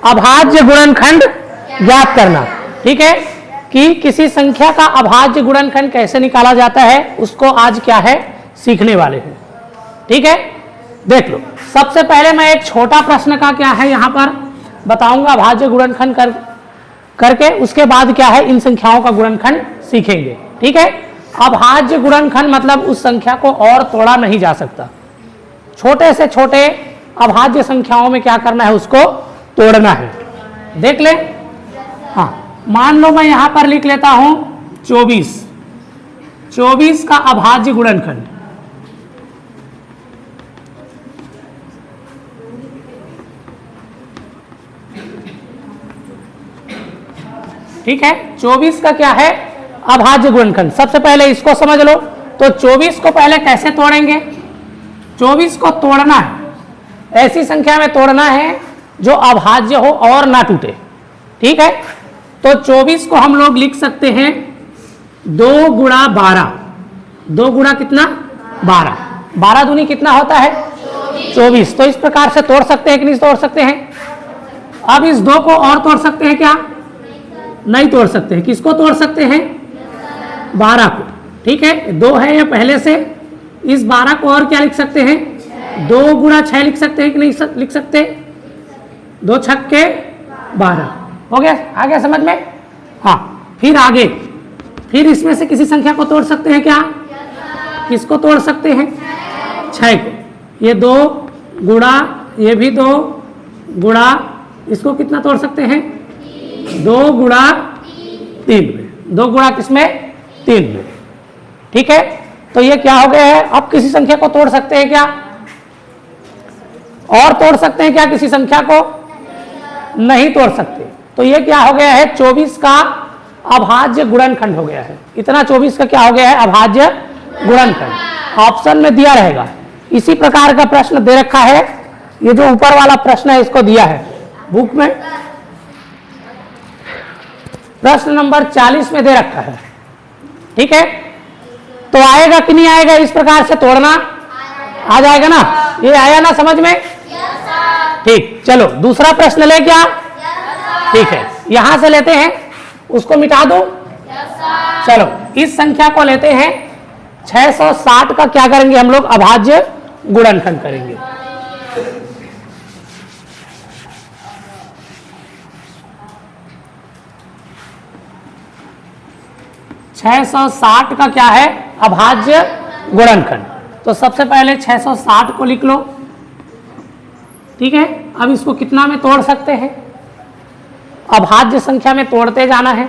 अभाज्य गुणनखंड ज्ञात करना। ठीक है, कि किसी संख्या का अभाज्य गुणनखंड कैसे निकाला जाता है उसको आज क्या है सीखने वाले हैं। ठीक है, देख लो। सबसे पहले मैं एक छोटा प्रश्न का क्या है यहां पर बताऊंगा अभाज्य गुणनखंड करके, उसके बाद क्या है इन संख्याओं का गुणनखंड सीखेंगे। ठीक है, अभाज्य गुणनखंड मतलब उस संख्या को और तोड़ा नहीं जा सकता। छोटे से छोटे अभाज्य संख्याओं में क्या करना है उसको तोड़ना है। देख ले। हाँ, मान लो मैं यहां पर लिख लेता हूं 24 का अभाज्य गुणनखंड। ठीक है, 24 का क्या है अभाज्य गुणनखंड। सबसे पहले इसको समझ लो। तो 24 को पहले कैसे तोड़ेंगे? 24 को तोड़ना है, ऐसी संख्या में तोड़ना है जो अभाज्य हो और ना टूटे। ठीक है, तो 24 को हम लोग लिख सकते हैं 2 गुणा 12। 2 गुणा कितना 12। 12 दूनी कितना होता है 24। तो इस प्रकार से तोड़ सकते हैं कि नहीं तोड़ सकते हैं? अब इस 2 को और तोड़ सकते हैं क्या? नहीं तोड़ सकते हैं। किसको तोड़ सकते हैं? 12 को। ठीक है, 2 है या पहले से। इस 12 को और क्या लिख सकते हैं? 2 गुणा 6 लिख सकते हैं कि नहीं लिख सकते? 2 छक्के 12 हो गया। आ गया समझ में? हाँ, फिर आगे फिर इसमें से किसी संख्या को तोड़ सकते हैं क्या? किसको तोड़ सकते हैं? 6 को। ये 2 गुणा ये भी 2 गुणा इसको कितना तोड़ सकते हैं? 2 गुणा 3 में। 2 गुणा किसमें? 3 में। ठीक है, तो ये क्या हो गया है? अब किसी संख्या को तोड़ सकते हैं क्या? और तोड़ सकते हैं क्या किसी संख्या को? नहीं तोड़ सकते। तो ये क्या हो गया है? 24 का अभाज्य गुणनखंड हो गया है। इतना 24 का क्या हो गया है? अभाज्य गुणनखंड। ऑप्शन में दिया रहेगा। इसी प्रकार का प्रश्न दे रखा है। ये जो ऊपर वाला प्रश्न है इसको दिया है बुक में, प्रश्न नंबर 40 में दे रखा है। ठीक है, तो आएगा कि नहीं आएगा? इस प्रकार से तोड़ना आ जाएगा ना? ये आया ना समझ में? ठीक, चलो दूसरा प्रश्न ले क्या? ठीक है, यहां से लेते हैं, उसको मिटा दो। चलो इस संख्या को लेते हैं 660 का क्या करेंगे हम लोग? अभाज्य गुणनखंड करेंगे। $660 का क्या है? अभाज्य गुणनखंड। तो सबसे पहले 660 को लिख लो। ठीक है, अब इसको कितना में तोड़ सकते हैं? अभाज्य संख्या में तोड़ते जाना है।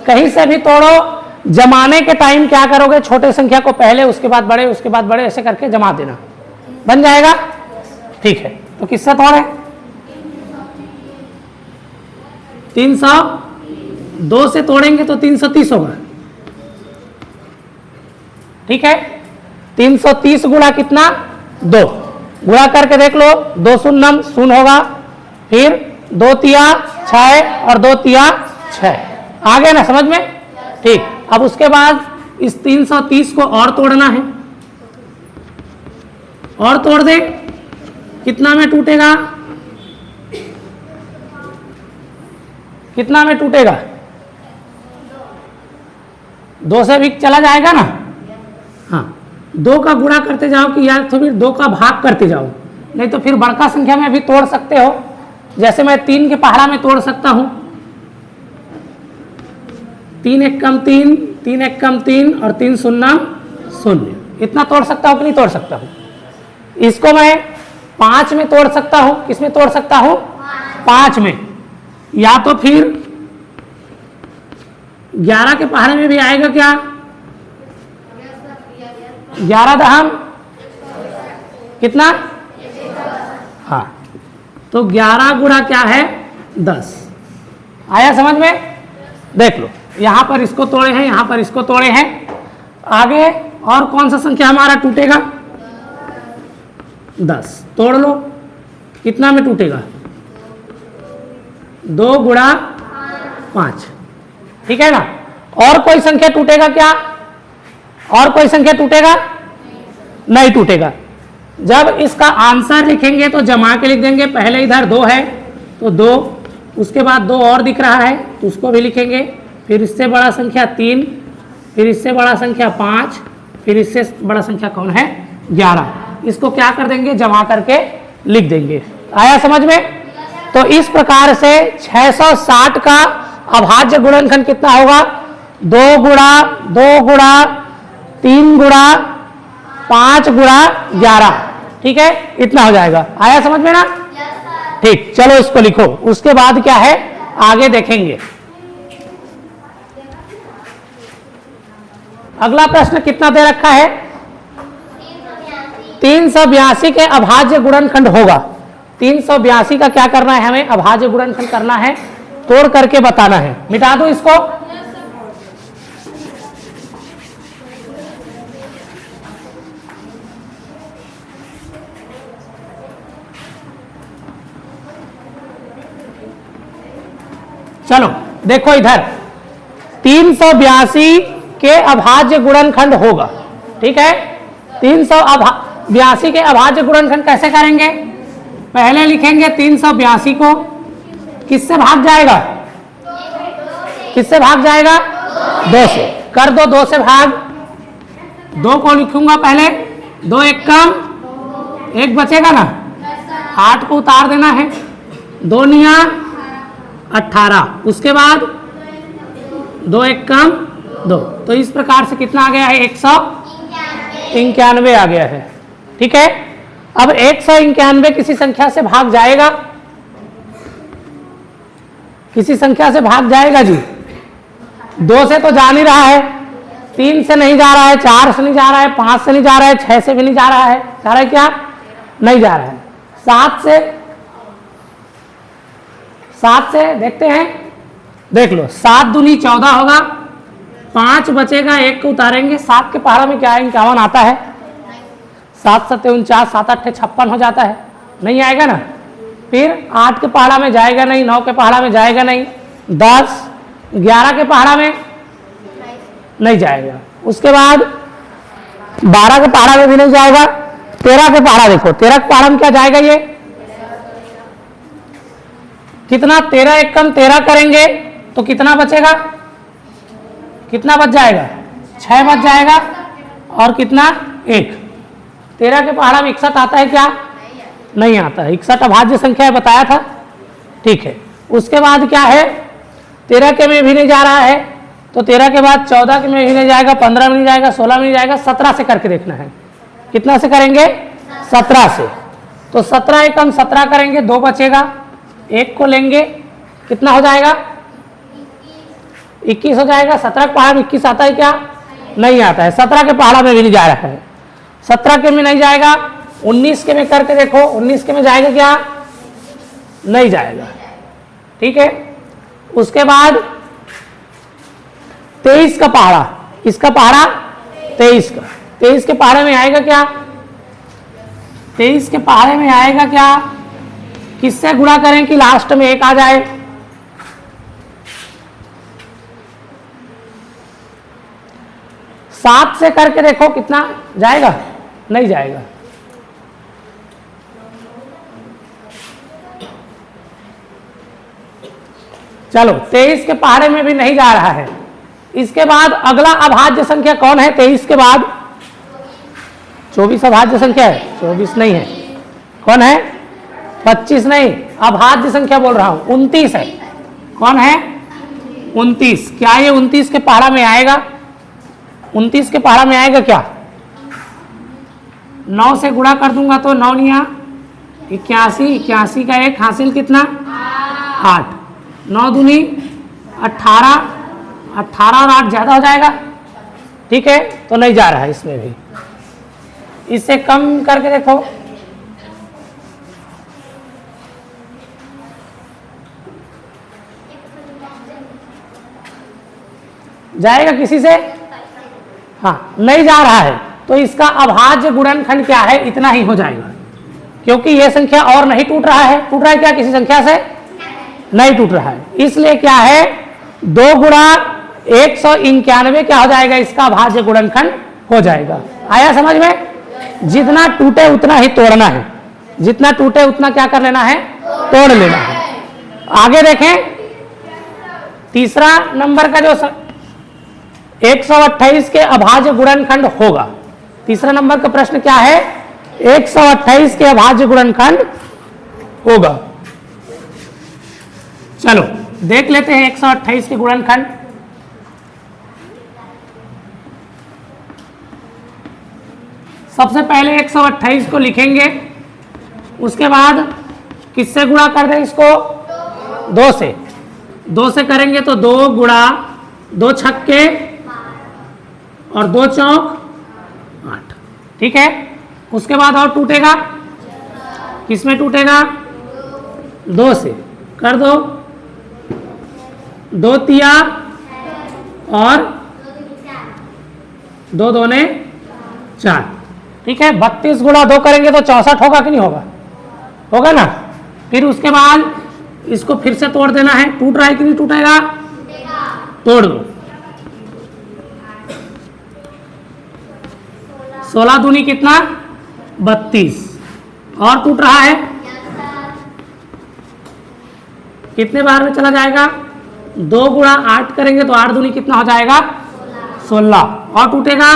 कहीं से भी तोड़ो, जमाने के टाइम क्या करोगे? छोटे संख्या को पहले, उसके बाद बड़े, उसके बाद बड़े, ऐसे करके जमा देना, बन जाएगा। ठीक है, तो किससे तोड़े? 302 से तोड़ेंगे तो 330 होगा। ठीक है, 330 गुणा कितना? 2। गुणा करके देख लो, 2 शून्यम शून्य होगा, फिर 2 तिया 6 और 2 तिया 6। आ गया ना समझ में? ठीक, अब उसके बाद इस 330 को और तोड़ना है। और तोड़ दे, कितना में टूटेगा? कितना में टूटेगा? 2 से भी चला जाएगा ना? हाँ, 2 का गुणा करते जाओ कि यार तो फिर 2 का भाग करते जाओ, नहीं तो फिर बड़का संख्या में भी तोड़ सकते हो। जैसे मैं 3 के पहाड़ा में तोड़ सकता हूं। 3 एक कम 3, 3 एक कम 3 और 3 शून्यम शून्य। इतना तोड़ सकता हूं कि नहीं तोड़ सकता हूं? इसको मैं 5 में तोड़ सकता हूं। किस में तोड़ सकता हूं? 5 में। या तो फिर 11 के पहाड़े में भी आएगा क्या? 11 दहम कितना? हाँ, तो 11 गुणा क्या है? 10। आया समझ में? देख लो, यहां पर इसको तोड़े हैं, यहां पर इसको तोड़े हैं। आगे और कौन सा संख्या हमारा टूटेगा? 10 तोड़ लो, कितना में टूटेगा? 2 गुणा 5। ठीक है ना? और कोई संख्या टूटेगा क्या? और कोई संख्या टूटेगा? नहीं टूटेगा। जब इसका आंसर लिखेंगे तो जमा के लिख देंगे। पहले इधर 2 है तो 2, उसके बाद 2 और दिख रहा है तो उसको भी लिखेंगे। फिर इससे बड़ा संख्या 3, फिर इससे बड़ा संख्या 5, फिर इससे बड़ा संख्या कौन है 11। इसको क्या कर देंगे, जमा करके लिख देंगे। आया समझ में? तो इस प्रकार से 660 का अभाज्य गुणनखंड कितना होगा, 2 गुणा 2 गुणा 3 गुणा 5 गुणा 11। ठीक है, इतना हो जाएगा। आया समझ में ना? ठीक, चलो इसको लिखो। उसके बाद क्या है आगे देखेंगे। अगला प्रश्न कितना दे रखा है, 382 के अभाज्य गुणनखंड होगा। 382 का क्या करना है, हमें अभाज्य गुणनखंड करना है, तोड़ करके बताना है। मिटा दो इसको। चलो देखो इधर 382 के अभाज्य गुणनखंड होगा। ठीक है, 382 के अभाज्य गुणनखंड कैसे करेंगे, पहले लिखेंगे 382 को किससे भाग जाएगा, किससे भाग जाएगा, 2 से। कर दो 2 से भाग। 2 को लिखूंगा पहले, 2 एक कम 1 बचेगा ना, 8 को उतार देना है, 2 निया 18, उसके बाद 2 एक कम 2। तो इस प्रकार से कितना आ गया है, 191 आ गया है। ठीक है, अब 191 किसी संख्या से भाग जाएगा, किसी संख्या से भाग जाएगा जी। 2 से तो जा नहीं रहा है, 3 से नहीं जा रहा है, 4 से नहीं जा रहा है, 5 से नहीं जा रहा है, 6 से भी नहीं जा रहा है। जा रहा है क्या, नहीं जा रहा है। 7 से देखते हैं, देख लो 7 दूनी 14 होगा, 5 बचेगा, 1 को उतारेंगे। 7 के पहाड़ा में क्या है, 51 आता है। 7 7 49, 7 8 56 हो जाता है, नहीं आएगा ना। फिर 8 के पहाड़ा में जाएगा नहीं, 9 के पहाड़ा में जाएगा नहीं, 10 11 के पहाड़ा में नहीं जाएगा। उसके बाद 12 के पहाड़ा में भी नहीं जाएगा। 13 के पहाड़ा देखो, 13 के पहाड़ा में क्या जाएगा, ये कितना, 13 एक कम 13 करेंगे तो कितना बचेगा, कितना बच जाएगा, 6 बच जाएगा। और कितना, 1। 13 के पहाड़ा में 61 आता है क्या, नहीं आता है। 61 अभाज्य संख्या बताया था। ठीक है, उसके बाद क्या है, 13 के में भी नहीं जा रहा है, तो 13 के बाद 14 के में भी नहीं जाएगा, 15 में नहीं जाएगा, 16 में नहीं जाएगा, 17 से करके देखना है। कितना से करेंगे, 17 से। तो 17 एक कम 17 करेंगे, 2 बचेगा, 1 को लेंगे, कितना हो जाएगा, 21 हो जाएगा। 17 के पहाड़ा में 21 आता है क्या, नहीं आता है। 17 के पहाड़ा में भी नहीं जा रहा है, 17 के में नहीं जाएगा। 19 के में करके देखो, 19 के में जाएगा क्या, नहीं जाएगा। ठीक है, उसके बाद 23 का पहाड़ा, इसका पहाड़ा 23 का, 23 के पहाड़े में आएगा क्या, 23 के पहाड़े में आएगा क्या, किससे गुणा करें कि लास्ट में 1 आ जाए, 7 से करके देखो कितना जाएगा, नहीं जाएगा। चलो 23 के पहाड़े में भी नहीं जा रहा है। इसके बाद अगला अभाज्य संख्या कौन है, 23 के बाद 24 अभाज्य संख्या है, 24 नहीं है। कौन है, 25 नहीं, अभाज्य संख्या बोल रहा हूं, 29 है। कौन है, 29। क्या ये 29 के पहाड़ा में आएगा, 29 के पहाड़ा में आएगा क्या, 9 से गुणा कर दूंगा तो 9 निया 81, 81 का 1 हासिल कितना, 8, 9 दूनी 18, 18 और 8 ज्यादा हो जाएगा। ठीक है, तो नहीं जा रहा है इसमें भी। इससे कम करके देखो, जाएगा किसी से, हाँ नहीं जा रहा है। तो इसका अभाज्य गुणनखंड क्या है, इतना ही हो जाएगा, क्योंकि यह संख्या और नहीं टूट रहा है। टूट रहा है क्या, किसी संख्या से नहीं टूट रहा है, इसलिए क्या है 2 गुणा 191 क्या हो जाएगा, इसका अभाज्य गुणनखंड हो जाएगा। आया समझ में? जितना टूटे उतना ही तोड़ना है, जितना टूटे उतना क्या कर लेना है, तोड़ लेना है। आगे देखें, तीसरा नंबर का जो 128 के अभाज्य गुणनखंड होगा, तीसरा नंबर का प्रश्न क्या है, 128 के अभाज्य गुणनखंड होगा। चलो देख लेते हैं 128 के गुणनखंड। सबसे पहले 128 को लिखेंगे, उसके बाद किससे गुणा कर दें इसको, 2 से। 2 से करेंगे तो 2 गुणा 2 छक्के और 2 चौक 8, ठीक है। उसके बाद और टूटेगा, किसमें टूटेगा, 2 से कर दो, 2 तिया और 2 दूने 4, ठीक है। 32 गुणा 2 करेंगे तो 64 होगा कि नहीं होगा, होगा ना। फिर उसके बाद इसको फिर से तोड़ देना है, टूट रहा है कि नहीं टूटेगा, तोड़ दो। 16 दूनी कितना, 32, और टूट रहा है, कितने बार में चला जाएगा, 2 गुणा 8 करेंगे तो 8 दूनी कितना हो जाएगा, 16, और टूटेगा,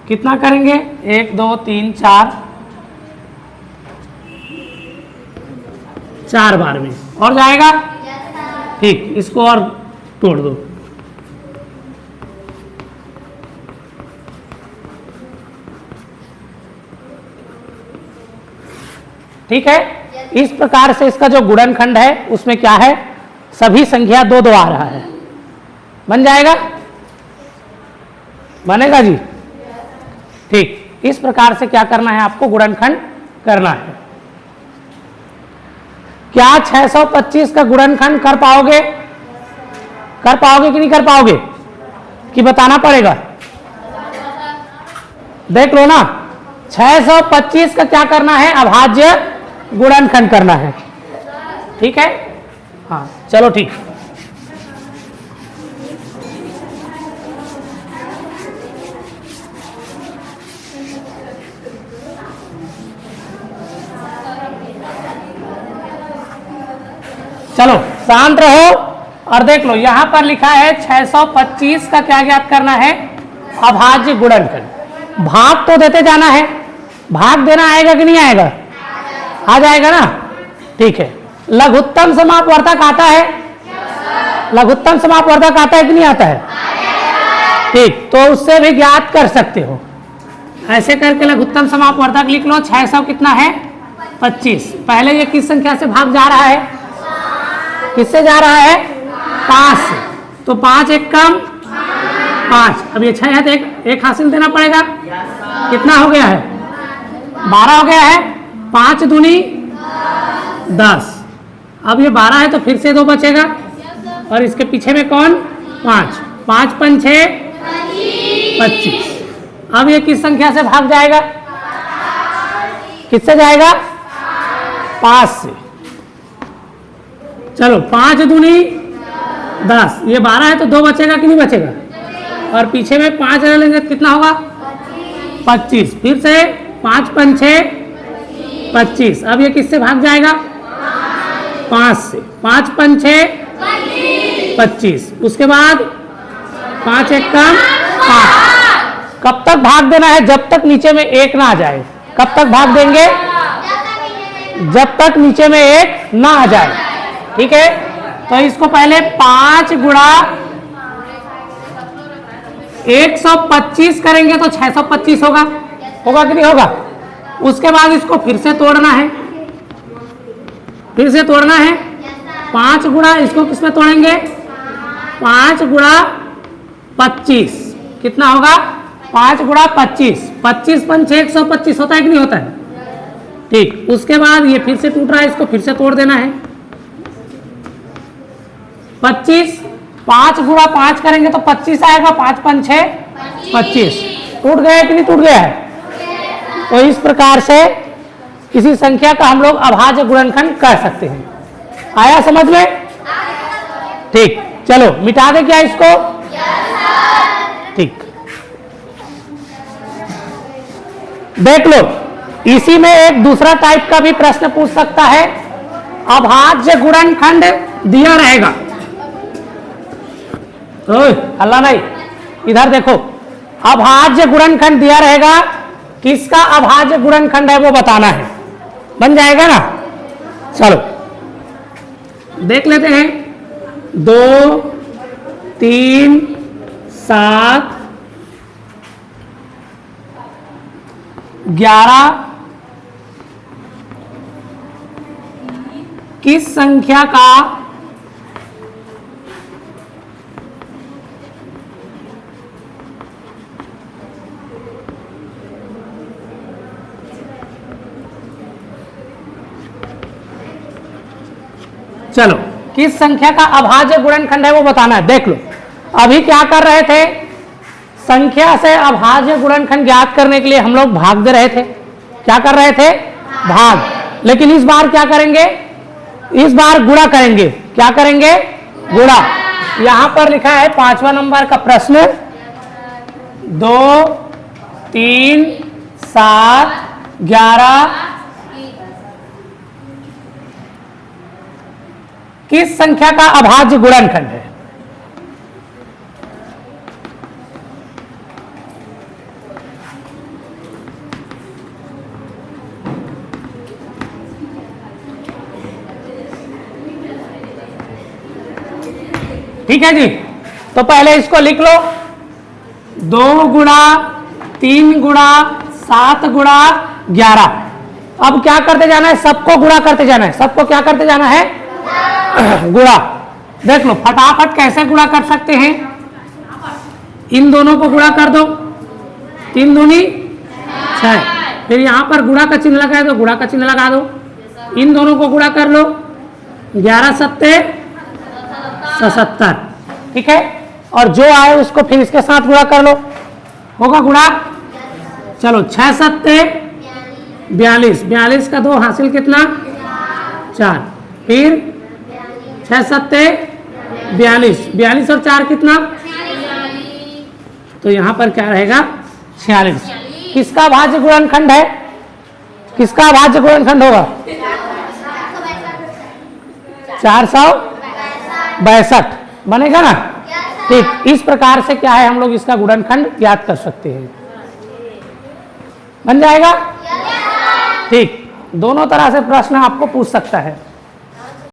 कितना करेंगे, 1 2 3 4, 4 बार में, और जाएगा, ठीक। इसको और तोड़ दो, ठीक है। इस प्रकार से इसका जो गुणनखंड है उसमें क्या है, सभी संख्या 2 2 आ रहा है, बन जाएगा, बनेगा जी, ठीक। इस प्रकार से क्या करना है आपको, गुणनखंड करना है। क्या 625 का गुणनखंड कर पाओगे, कर पाओगे कि नहीं कर पाओगे, कि बताना पड़ेगा, देख लो ना। 625 का क्या करना है, अभाज्य गुणनखंड करना है, ठीक है। हाँ चलो ठीक। चलो शांत रहो और देख लो, यहां पर लिखा है 625 का क्या ज्ञात करना है, अभाज्य गुणनखंड। भाग तो देते जाना है, भाग देना आएगा कि नहीं आएगा, आ जाएगा ना, ठीक है। लघुत्तम समापवर्धक आता है, लघुत्तम समापवर्धक आता है कि नहीं आता है, ठीक। तो उससे भी ज्ञात कर सकते हो, ऐसे करके लघुत्तम समापवर्धक लिख लो। 600 कितना है, 25। पहले ये किस संख्या से भाग जा रहा है, किससे जा रहा है, 5 से, तो 5 एक कम 5। अब ये 6 है तो एक हासिल देना पड़ेगा, कितना हो गया है, 12 हो गया है। 5 दूनी 10, अब ये 12 है तो फिर से 2 बचेगा, और इसके पीछे में कौन, 5, 5 5 6 25। अब ये किस संख्या से भाग जाएगा, किससे जाएगा, 5 से। चलो 5 दूनी 10, ये 12 है तो 2 बचेगा कि नहीं बचेगा, और पीछे में 5 ले लेंगे कितना होगा, 25। फिर से 5 5 6 25। अब ये किससे भाग जाएगा, 5 से। 5 5 6 25। उसके बाद 5 एक कम 5। कब तक भाग देना है, जब तक नीचे में 1 ना आ जाए। कब तक भाग देंगे, जब तक नीचे में 1 ना आ जाए, ठीक है। तो इसको पहले 5 गुणा 125 करेंगे तो 625 होगा, होगा कि नहीं होगा। उसके बाद इसको फिर से तोड़ना है, फिर से तोड़ना है। 5 गुणा इसको किसमें तोड़ेंगे, 5 गुणा 25 कितना होगा, 5 गुणा 25। 25 पंच 125 होता है कि नहीं होता है, ठीक। उसके बाद ये फिर से टूट रहा है, इसको फिर से तोड़ देना है। 25, 5 गुणा 5 करेंगे तो 25 आएगा। 5 5 6 25। टूट गया कि नहीं टूट गया है। तो इस प्रकार से किसी संख्या का हम लोग अभाज्य गुणनखंड कर सकते हैं। आया समझ में, ठीक। चलो मिटा दे क्या इसको? ठीक, देख लो, इसी में एक दूसरा टाइप का भी प्रश्न पूछ सकता है। अभाज्य गुणनखंड दिया रहेगा, हल्ला नहीं, इधर देखो, अभाज्य गुणनखंड दिया रहेगा, किसका अभाज्य गुणनखंड है वो बताना है, बन जाएगा ना? चलो देख लेते हैं। 2, 3, 7, 11 किस संख्या का चलो किस संख्या का अभाज्य गुणनखंड है वो बताना है। देख लो, अभी क्या कर रहे थे, संख्या से अभाज्य गुणनखंड ज्ञात करने के लिए हम लोग भाग दे रहे थे। क्या कर रहे थे? भाग। लेकिन इस बार क्या करेंगे? इस बार गुणा करेंगे। क्या करेंगे? गुणा। यहां पर लिखा है 5वां नंबर का प्रश्न, 2, 3, 7, 11 किस संख्या का अभाज्य गुणनखंड है? ठीक है जी, तो पहले इसको लिख लो, 2 गुणा 3 गुणा 7 गुणा 11। अब क्या करते जाना है? सबको गुणा करते जाना है। सबको क्या करते जाना है? गुणा। देख लो फटाफट कैसे गुणा कर सकते हैं। इन दोनों को गुणा कर दो, 3 दूनी 6। फिर यहां पर गुणा का चिन्ह लगा दो, गुणा का चिन्ह लगा दो। इन दोनों को गुणा कर लो, 11 सत्ते 77। ठीक है, और जो आए उसको फिर इसके साथ गुणा कर लो, होगा गुणा। चलो 6 सत्ते 42, 42 का 2 हासिल कितना? 4। फिर 6 सत्ते 42, 42 और 4 कितना? तो यहां पर क्या रहेगा? 46। किसका भाज्य गुणनखंड है? किसका भाज्य गुणनखंड होगा? 462 बनेगा ना? ठीक, इस प्रकार से क्या है, हम लोग इसका गुणनखंड ज्ञात कर सकते हैं। बन जाएगा? ठीक, दोनों तरह से प्रश्न आपको पूछ सकता है।